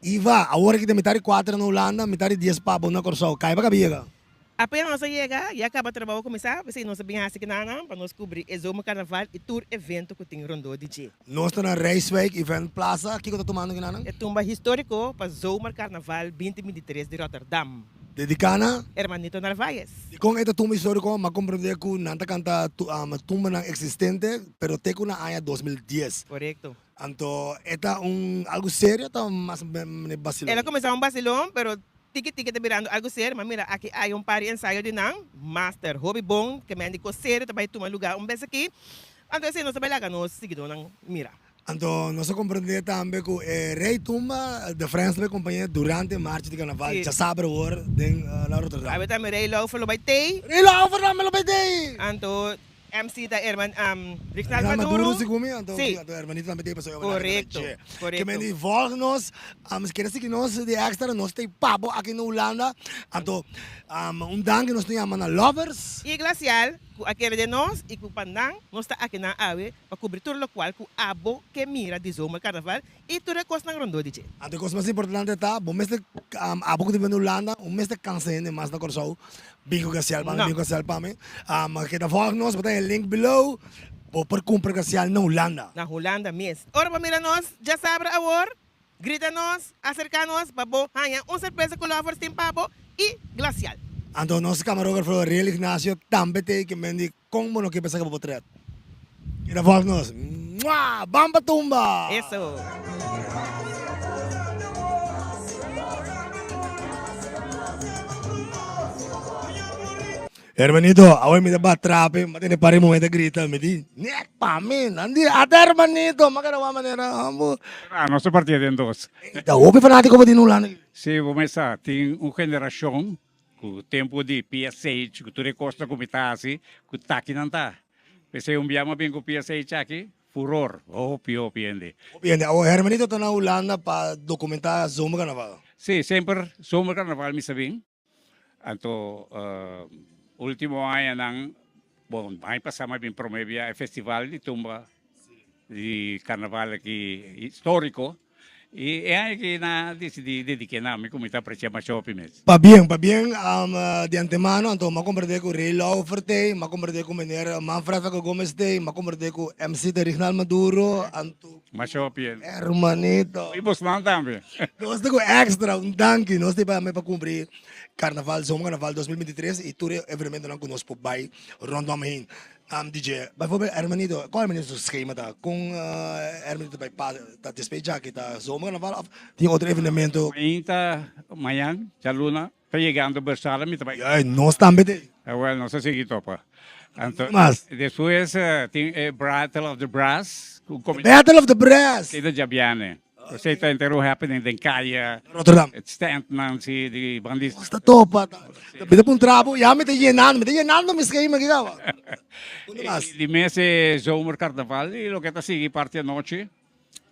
Iva, agora que tem metade 4 na Holanda, metade 10 pabo na Corsão. Cai para cabeça. Apenas nós chega e acaba o trabalho começar, você não sabia assim que nada, para nós cobrir o Zomer Carnaval e tour evento que tem Rondô DJ. Nós estamos na Rijswijk Event Plaza. O que está tomando aqui, Nana? É tumba histórico para Zomer Carnaval 2023 de Rotterdam. Dedicana. Hermanito Narvaez. E com esta tumba histórica, mas compreender que nanta canta tumba não existente, pero teco na ano 2010. Correto. Então, esta algo sério, tá mais vacilão. Ela começou um vacilão, pero tiki tá virando algo sério, mas mira, aqui há par de ensaio de não, master, hobby bom, que me indico sério, também tomar lugar vez aqui. Então, assim, nós trabalhamos com os seguidores, mira. Então, nós compreender também que Rei Tumba de França também companhia durante a marcha de carnaval, Sim. já sabe a hora de na Rotterdam. Aí também Rei Low falou vai ter. Rei lá, overlam, me lo pede! Então, MC da Herman Riksnal Maduro Maduro. sigumi, então Sim. hermanito também tem pessoa. Correto, Que correto. me volg nós, quer dizer que nós de extra nós tem pabo aqui na Holanda. Então, dank nós temos na Lovers. E glacial, aquele de nós e com pandang, nós está aqui na AWE para cobrir tudo o qual com abo que mira de Zomer Carnaval e tudo é costa na Rondô DJ. Então, coisa mais importante está, bom mês de abo que na Holanda, mês de cansen mais na Corsão, bingo gacial para mim. Que da volg nós, botar o link below. Por comprar gacial na Holanda. Na Holanda mesmo. Ora, para mira nós, já sabe a hora, grita nós, acerca nós, babo, hanha, surpresa com lovers tem pabo e glacial. Então, nosso camarógrafo, Real Ignacio, também tem que me dizer como não quer pensar que vou portret. E da volta nós, bamba tumba! Isso. Hermanito, away me da batrape, matine pare mo da grita, me di, nek pa min, andi, ada hermanito, magana manera, amo. A nossa partida em dois. Da opi fanático ba dinulan? Se começar, tem uma geração com o tempo de PSH, que tu recosta como está assim, que está aqui não está. Pensei biama bem com o PSH aqui, furor, pio, piende. Bien, o hermanito tá na Holanda para documentar Zoma Carnaval. Sim, sempre, somos carnaval, me sabem. Então, último ano, nang, bom, aí passamos bem promovia o festival de tumba de carnaval aqui histórico. E é aí que na decidi dedicar nami como está para chamar shopping mesmo. Pa bien, de antemano, então, ma comprende com Ray Laufer, ma comprende com Menera Manfred Gomes, ma comprende com MC de Rignal Maduro, anto, Mas shopping. hermanito. E você não também. Nós temos extra, danke, nós temos para cumprir Carnaval, Zoma Carnaval 2023 e todo evento não conosco vai rondom heen. DJ, bijvoorbeeld Hermanito, qual é o seu schema da? Com Hermanito vai para despejar que tá Zoma Carnaval, tem outro evento. Amanhã, já luna, está chegando a Bersala, me também. Nós também tem. Well, não sei se aqui topa. Então, Mas? depois tem Battle of the Brass, Battle of the Brass! Tem da Jabiane. Você está inteiro happening em Caia, Rotterdam. stand Nancy, de bandis. Basta topa. Pida pun trabo, ya me te llenando mi schema que gava. De mês é Zomer Carnaval, e o que está seguindo parte da noite.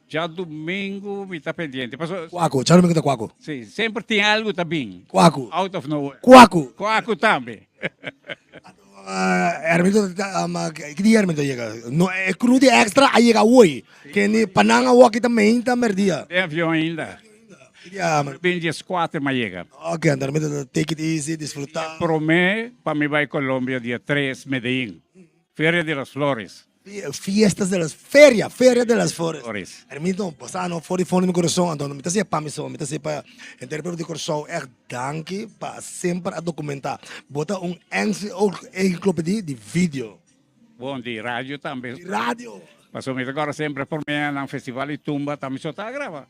Já domingo me está pendente. Quaco, charo me que tá quaco. Sim, sempre tem algo também. Quaco. Out of nowhere. Quaco. Quaco também. Hermanito, que dia Hermanito chega? No, é crude extra, aí chega hoje. Que ni pananga wa kita main ta merdia. Tem avião ainda. Bem dias 4 mas chega. Ok, Hermanito, take it easy, desfrutar. Promé para me vai Colômbia dia 3, Medellín. Feria de las Flores. Fiestas de las ferias, feria de las flores. Flores. Hermanito, passando fora de meu coração, então, me tá se para missão, me tá se para interpretar de coração, danke para sempre a documentar. Bota enciclopédia de vídeo. Bom, de rádio também. De rádio. Passou me agora sempre por mim no festival de tumba também só está a gravar.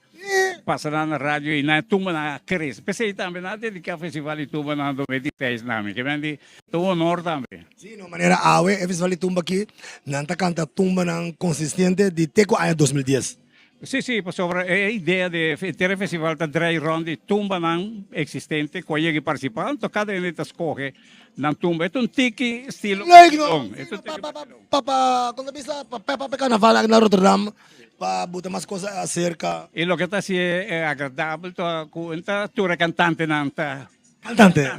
Passa na rádio e na tumba na cresce. Pensei também na dedicar festival de tumba na 2010 nami, que vem de todo honor também. Sim, de maneira awe, o festival de tumba aqui, nanta canta tumba não consistente de teco ano 2010. Sì, sobre a ideia de ter festival da dry round de tumba não existente, com que participar, então cada um escolhe na tumba. É um tiki estilo. Leuk no. Papa, quando pensa para carnaval na Rotterdam, para botar mais coisas acerca. E o que está se é agradável, tu é cantante nanta. Cantante.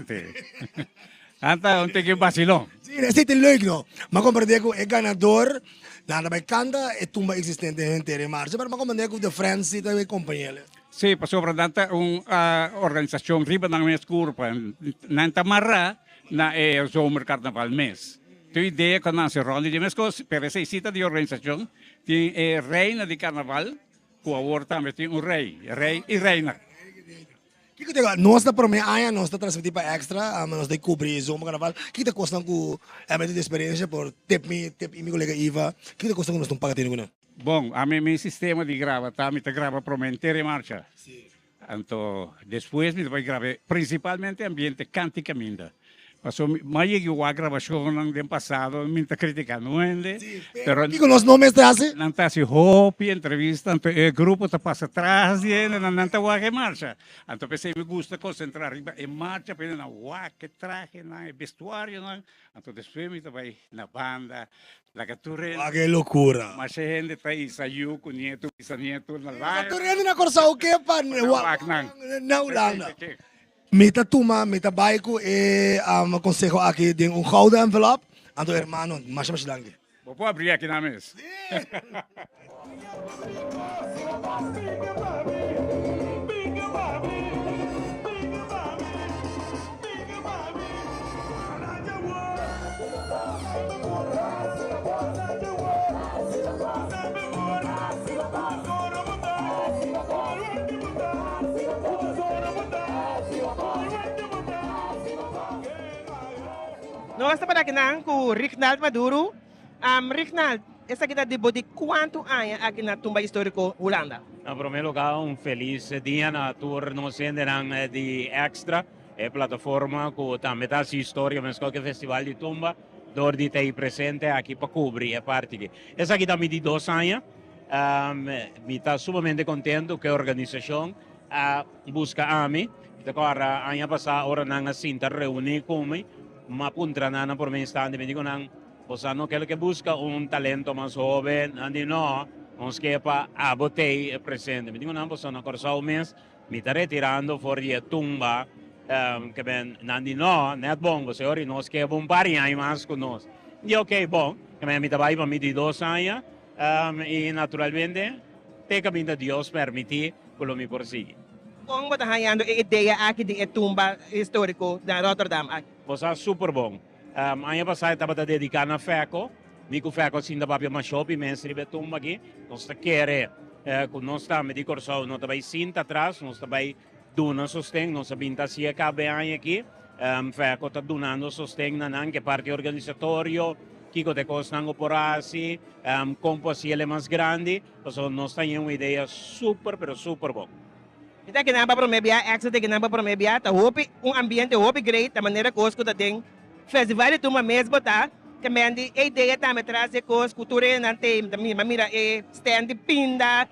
Anta um tiki vacilão. Sim, esse é leuk no. Mas compreender que é ganador. Nada vai canta é tumba existente em inteira marcha, mas como é que o de France também companheiro. Sì, sopra tanta un'organizzazione riba ng mes curpa. Nanta marra na zomer carnaval mes. Tu idea che non si rondi di mesco per essere sita di organizzazione di reina di carnaval cu avorta metti un rei e reina. Que diga, nós da prome aia, nós da transmitir para extra, nós da cobrir zoom carnaval. Que te custa com a média de experiência por tep mi colega Iva. Que te custa com nós não paga tendo Bom, a meu sistema de grava, tá? Me grava para uma inteira marcha. Então, depois me vai gravar principalmente ambiente cântica minda. Passo mais eu a gravação do passado, me está criticando, não é? Pero que nós não mestrase? Não está se hopi entrevista, então o grupo está passa atrás e não está a marcha. Então pensei me gusta concentrar em marcha, para na que traje, na vestuário, não. Então depois me vai na banda, la caturre. Ah, que loucura! Mas a gente está aí saiu com nieto, bisnieto na live. Caturre na corsa o que pa? Não lang na. Meta tuma, meta baiko e aconselho aqui de gouden envelope. Então, hermano, mais lang. Vou abrir aqui na mesa. Nós estamos aqui com o Rinaldo Maduro. Rinaldo, essa aqui de bode quanto anos aqui na tumba histórica Holanda? In primo luogo un felice dia na tour non sende di extra e piattaforma con a metà si storia men scocche festival di tumba dor di tei presente aqui para cobrir e parte aqui. Essa aqui também de 2 anos mi está sumamente contento que a organização busca a mim. Agora, ano passado, ora não sinta reunir comigo, mas puntra na por mim estande me digo não, posano aquele que busca talento mais jovem, andi no non schieppa a botei presente. Mi dicono che sono corso un mese, mi sta ritirando fuori a tumba, che ben, nandi no, net bongo, se ora non schieppa un pari anni mas con noi. Io ok, bon, che mi sta vai per mi di 2 anni, e naturalmente, te caminta Dios permiti, quello mi porsighi. Kung ba tahayando ideia aqui de tumba histórico da Rotterdam? Posa super bom. Ano passado estava dedicando a FECO, Mico Feco sinda papio ma shopping mense ribe tumba aqui, non sta chiere, non sta me di corso, non sta vai sinta atrás, non sta vai duna sosteng, non sta binta sia cabe aqui, Feco sta donando sosteng na anche parte organizzatorio, Kiko te costango porasi, compo sia le mas grandi, so non sta in un'idea super, però super bom. Kita kinamba promebia, extra kinamba promebia, ta hopi ambiente hopi great, da maneira cosco da tem festival de tumba mesmo tá? Que me andi a ideia também traz coisas cultura nante mira stand de pinda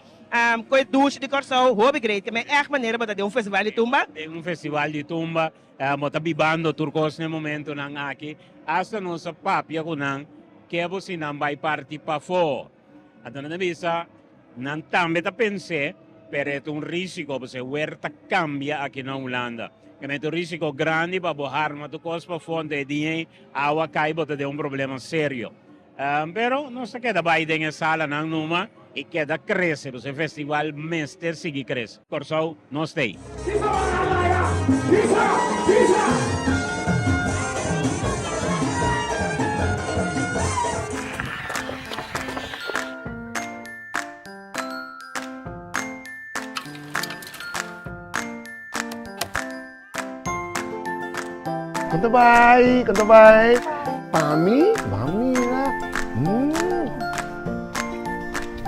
coi duche de corção hobby great que me é maneira para ter festival de tumba É festival de tumba mo tá bibando turcos no momento nang aqui hasta não sa papia kunang que você não vai partir para fora então na bisa não também tá pensei per risco você huerta cambia aqui na Holanda que mete un risco grande para borrar ma tu cosa para fonte di agua cai bota de un problema serio. Pero non sta che da Biden e sala nang numa e che da cresce, il festival mester sigi cresce. Corso non stay. Quanto vai? Mami? Mami lah.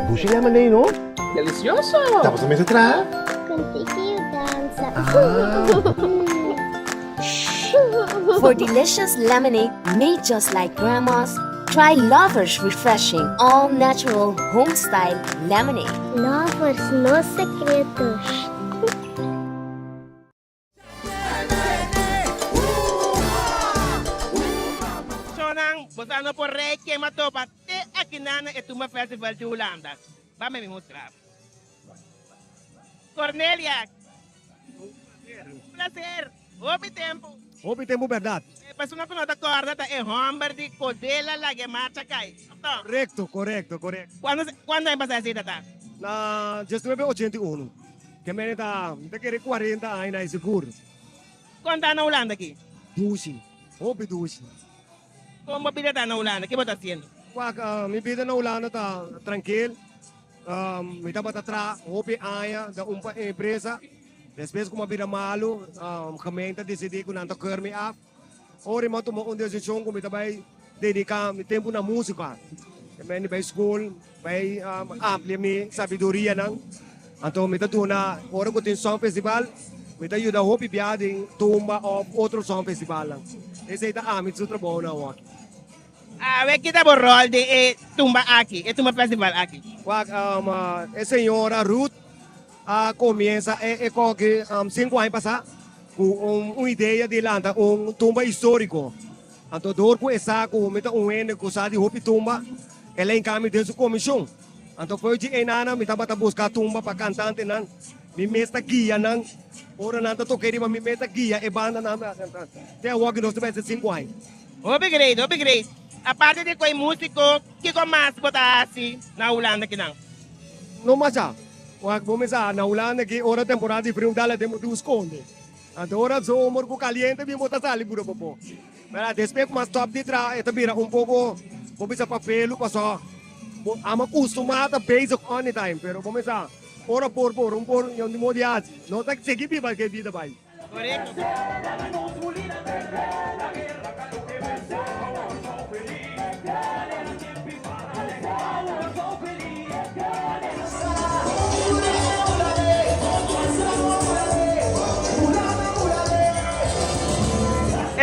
Bushi lemon aí, não? Delicioso! Dá pra comer atrás? Continue dance. For delicious lemonade made just like grandma's, try Lover's Refreshing all-natural home-style lemonade. Lovers, no secretos. Botando por rei que matou para ter aqui na Etuma Festival de Holanda. Vamos me mostrar. Cornélia. Prazer. Houve tempo. Houve tempo, verdade. Passou na conta corda, tá? É Humber de Codela, lá que marcha cai. Correto. Quando é passar assim, tá? Na 1981. Que me tá, me querer 40 anos aí seguro. Quando tá na Holanda aqui? Dushi. Hopi dushi. Como a vida tá na Holanda? O que você está fazendo? Mi vida na Holanda tá tranquilo. Me tá batatra, hopi aya da uma empresa. Depois como a vida malo, gemeente decidi que não tá quer me af. Ora mo tomou uma decisão que me tá vai dedicar meu tempo na música. Também vai school, vai ampliar minha sabedoria não. Então me tá na hora que tem som festival, me tá ajuda hopi piada em tumba ou outro som festival lang. Esse aí tá amit seu trabalho na hora. Ah, we kita bo rol de tumba aqui, tumba festival aqui. Wag a senhora Ruth começa com que 5 anos passar com uma ideia de lançar tumba histórico. Então dor com essa com meta ano com sa de hopi tumba, ela encaminha dentro da comissão. Então foi de enana me tava buscar tumba para cantante nan, me mesta guia nan, ora nan to queria me mesta guia e banda nan cantante. Até o que nós tivemos 5 anos. Obrigado, obrigado. A parte de qual músico, que mais botar assim na Holanda aqui não? Não mais já. Wag começar na Holanda que hora temporada de frio dala temos duas conde. Então hora zomer com caliente me botar sali puro popo. Mas depois mais top de trás, eta vira pouco, começa papel, passou. Ama acostumada basic on time, pero começa hora por eu de modiado. Não tá que seguir viva que vida vai. Correto.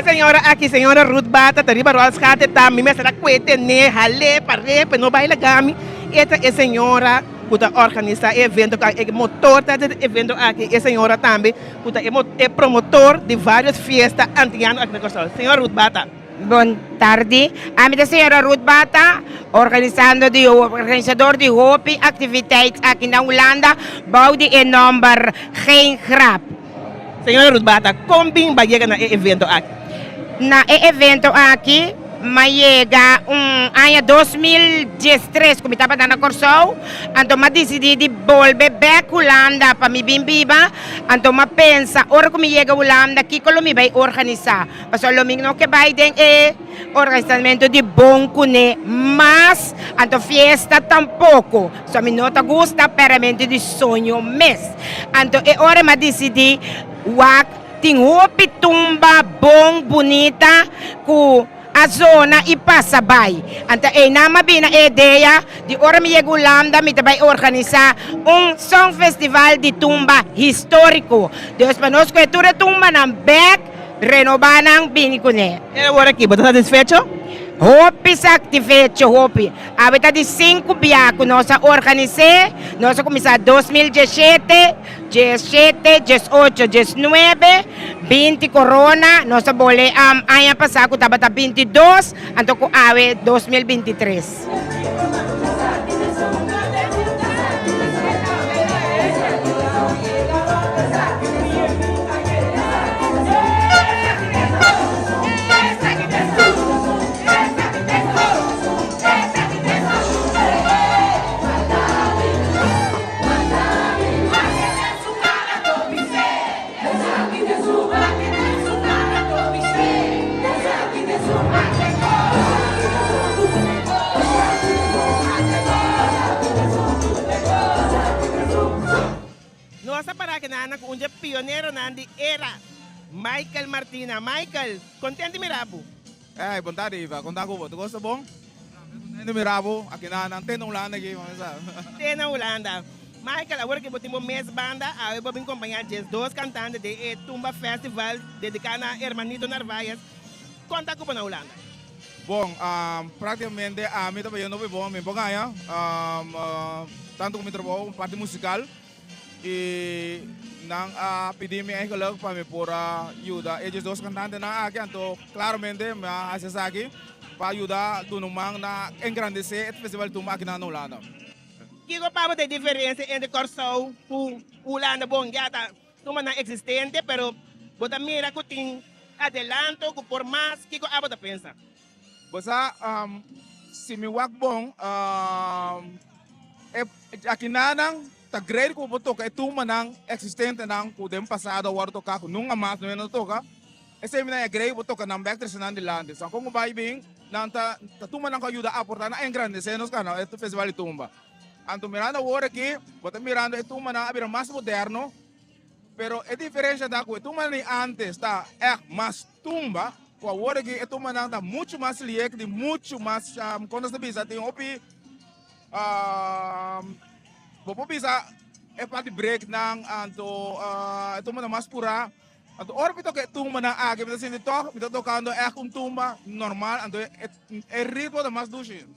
Senhora aqui, senhora Ruth Bata, tariba rolas kate tam, mi mesra kwete ne hale pare, no baila gami. Esta é senhora puta organiza evento, é motor tá de evento aqui, é senhora também, puta é promotor de várias festas antiano aqui na Costa. Senhora Ruth Bata. Boa tarde. A minha senhora Ruth Bata, organizador de Hopi activiteiten aqui na Holanda, bouwde in nummer geen grap. Senhora Ruth Bata, como bem vai chegar na evento aqui? Na evento aqui, chega ano 2013, como estava na Corsou, então eu decidi de voltar back Holanda para me bem viva, então eu pensa, ora como chega Holanda, que como me vai organizar, mas o domingo que vai ter é organizamento de bom cune, mas então fiesta tampouco, só me nota gusta peramente de sonho mês, então é hora eu decidi, tem hopi tumba bom, bonita, com a zona e passa bem. Então, é nama bina ideia de hora me Holanda, me vai organizar som festival de tumba histórico. Deus para nós cultura tumba na back, renovar nang binicune. E agora aqui, você está satisfeito? Hopi satisfeito, Hopi. A vida de 5 biacos, nós organizamos, nós começamos 2017, 17, 18, 19, 20 corona, nós boleh ano passado estava 22, então com a 2023. Nossa para que nana com pioneiro nandi era Michael Martina. Michael, contente mirabo? Boa tarde, Iva. Conta com você. Gosta bom? Contente mirabo. Aqui na tem Holanda aqui, Tem na Holanda. Michael, agora que botamos mês banda, eu vou acompanhar dois cantantes de Tumba Festival dedicado a Hermanito Narvaez. Conta com na Holanda. Bom, praticamente a mim também não foi bom, me ganha. Tanto como trabalho parte musical e nang pedir-me eigenlijk para me por ajuda. Eles dois cantantes na aqui, então claramente me acessa aqui para ajudar do numang na engrandecer o festival Tumba aqui na Holanda. Que para ter diferença entre Corsou e Holanda, bom, já está Tumba não existente, pero bota mira que tem adelanto, que por mais, que você pensa? Você, se me wak bom, aqui na ta grade ko po toka ituma ng existente ng kudem pasado war toka ko nung amas no toka ese mina grade po toka ng back sa nandilande sa kung ba ibing nang ta tuma ng ayuda aporta na en grande senos kana ito festival itumba anto mirando wora ki bota mirando ituma na abira mas moderno pero a diferença da ko ituma ni antes ta mas tumba com a hora que ituma na ta muito mais liek de muito mais quando se bisa tem opi Bopo bisa pati break ng ito mo na mas pura. Anto orbito ke tumba na agi bisa sindi to tocando tumba normal anto ritmo da mas dushi.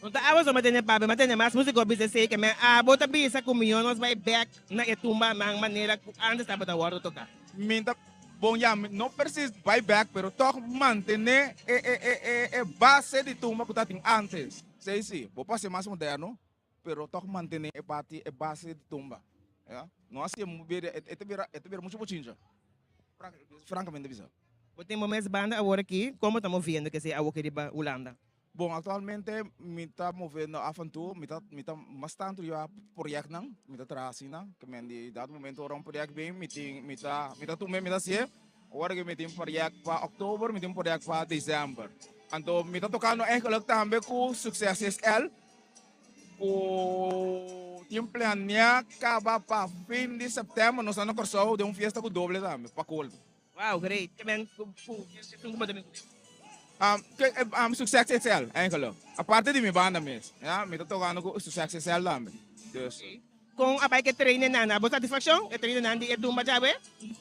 Unta awas o matene mas músico bisa sei que me bota bisa comunhão nós vai back na tumba ng maneira antes estava da hora tocar. Minta bom ya não precisa vai back pero toc mantener base de tumba que tá antes. Sei sim, vou passar mais moderno. Pero toc mantener a base de tumba. Yeah? Não assim é muito pouquinho. Francamente bisa. Temos mais banda agora aqui, como estamos vendo que se a Wakiriba Holanda? Bom, atualmente me está movendo a fantu, me está bastante já projeto não, me está trazendo, que me de dado momento orang projeto bem, me está tumbe me está se, agora que me tem projeto para outubro, me tem projeto para dezembro. Então me está tocando eigenlijk também com Success SL. O tempo planeado acaba para fim de setembro, nós estamos correndo de uma festa com doble também, para Coldo. Wow, great. Também, Success SL, eigenlijk. A parte de minha banda mesmo, me está tocando com Success SL também. Kung apay que treine na, boa satisfação? Treine na, di tumba jabe?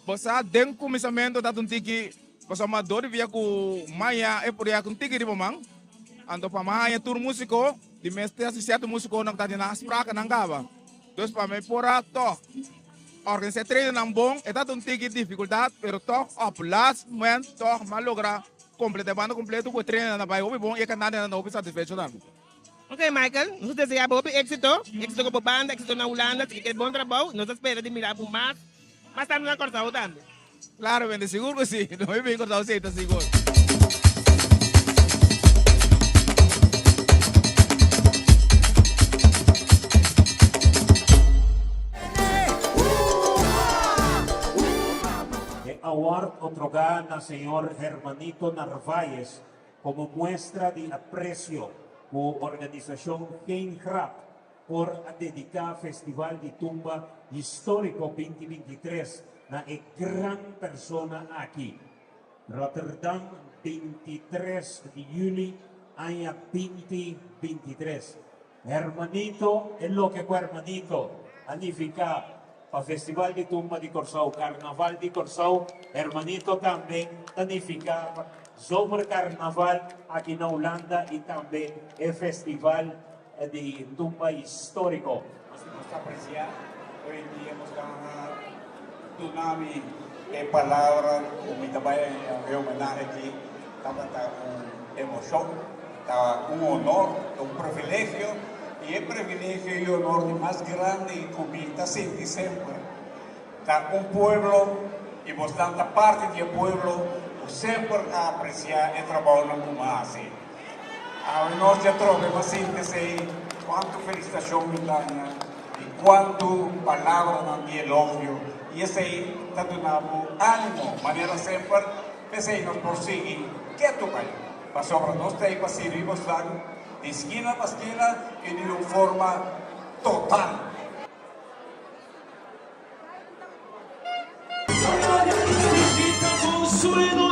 Bosa, den começamento da tiki, bosa mador via com Maya e por aí com tiki de mamang. Ando para Maya tour músico, de mestre assistente músico não está na spraca não gaba. Então para mim pora to. Organizar treino não bom, é tanto tiki dificuldade, pero to up last moment to malogra completar banda completo com treino na vai bom e canada na opi satisfeito também. Ok, Michael, nós desejamos éxito com a banda, éxito na Holanda, que é bom trabalho, nós esperamos de mirar por mais, mas estamos na corta também. Claro, bem, seguro que sim, não é bem cortado, sim, está seguro. Award otorgada al señor Germanito Narváez como muestra de aprecio por organización King Rap por dedicar Festival de Tumba Histórico 2023 a gran persona aquí. Rotterdam, 23 de julio, año 2023. Hermanito es lo que fue hermanito, significa para Festival de Tumba de Corsau, Carnaval de Corsau, hermanito também significa Zomer Carnaval aqui na Holanda e também é Festival de Tumba Histórico. Nós temos que apreciar, hoje em dia nós estamos na tsunami de palavras, como também é homenagem aqui, está com emoção, está um honor, um privilégio. E é privilégio e honor de mais grande que está sempre sempre. Está um povo e bastante parte do povo sempre a apreciar o trabalho como assim. A nós já trocamos síntese, quanto felicitação me dá e quanto palavra não de elogio. E esse aí está dando ânimo, maneira sempre, esse nós prosseguir, que é tu pai. Para sobre nós tem para servir bastante. De esquina a esquina y de una forma total. Consuelo